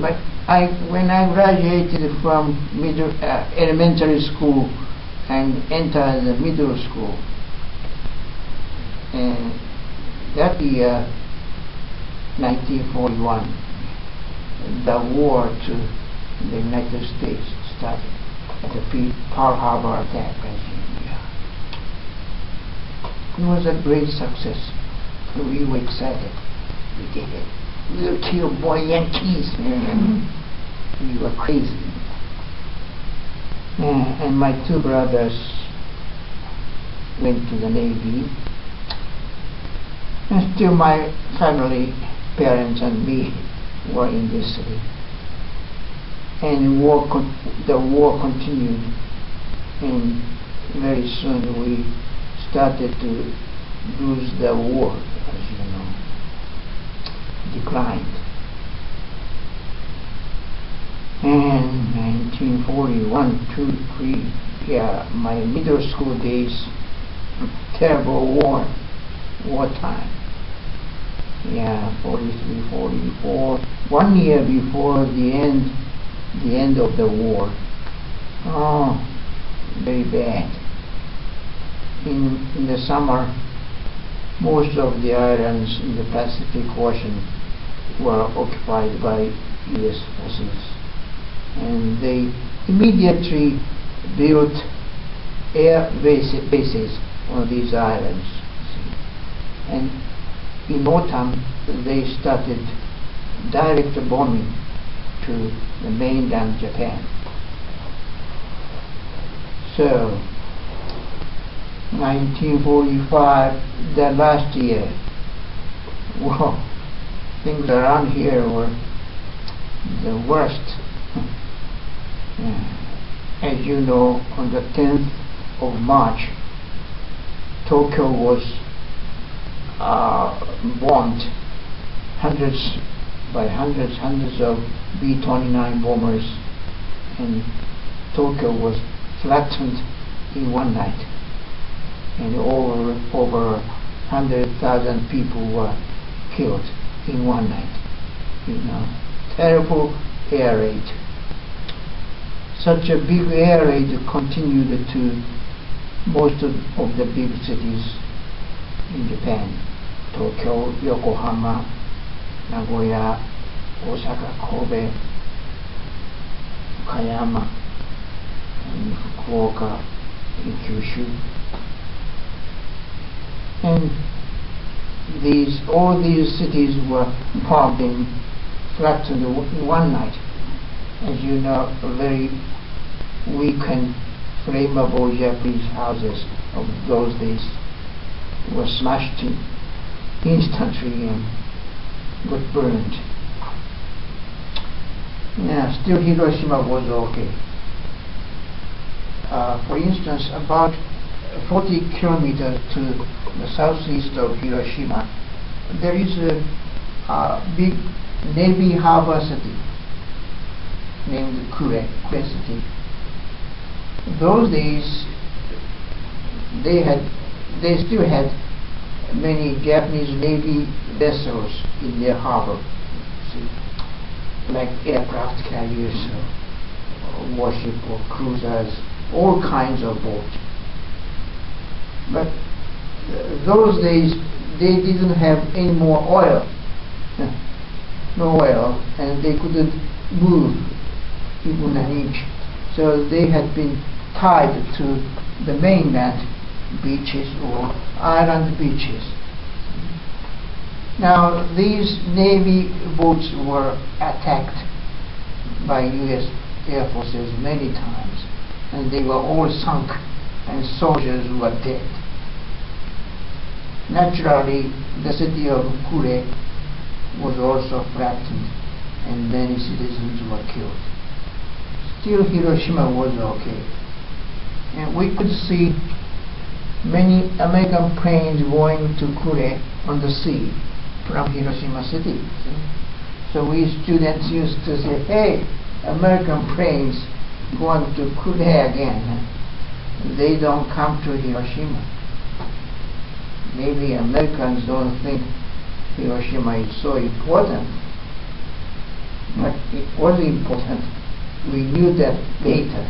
but when I graduated from elementary school and entered the middle school, and that year, 1941, the war to the United States started at the Pearl Harbor attack, as you know. It was a great success. We were excited. We did it. We will kill boy Yankees. We were crazy. And my two brothers went to the Navy. And still my family, parents and me, were in this city. And the war continued. And very soon we started to lose the war, as you know. Declined. And 1941, 2, 3, yeah, my middle school days, terrible wartime. Yeah, 43, 44, 1 year before the end of the war. Oh, very bad. In the summer, most of the islands in the Pacific Ocean were occupied by U.S. forces, and they immediately built air bases on these islands. And in autumn, they started direct bombing to the mainland Japan. So, 1945, the last year, well, things around here were the worst. As you know, on the 10th of March, Tokyo was bombed, hundreds of B-29 bombers, and Tokyo was flattened in one night. And over 100,000 people were killed in one night. You know, terrible air raid. Such a big air raid continued to most of the big cities in Japan: Tokyo, Yokohama, Nagoya, Osaka, Kobe, Okayama, and Fukuoka, and Kyushu. And all these cities were bombed and flattened in one night. As you know, very weak and flammable Japanese houses of those days were smashed instantly and got burned. Yeah, still Hiroshima was okay. For instance, about 40 kilometers to the southeast of Hiroshima, there is a big Navy harbor city named Kure City. Those days, they still had many Japanese Navy vessels in their harbor, see, like aircraft carriers, or warship or cruisers, all kinds of boats. But those days they didn't have any more oil, no oil, and they couldn't move even an inch. So they had been tied to the mainland beaches or island beaches. Now these Navy boats were attacked by U.S. Air Forces many times, and they were all sunk, and soldiers were dead. Naturally, the city of Kure was also flattened, and many citizens were killed. Still, Hiroshima was okay. And we could see many American planes going to Kure on the sea from Hiroshima City. So we students used to say, hey, American planes going to Kure again. They don't come to Hiroshima. Maybe Americans don't think Hiroshima is so important. But it was important. We knew that later.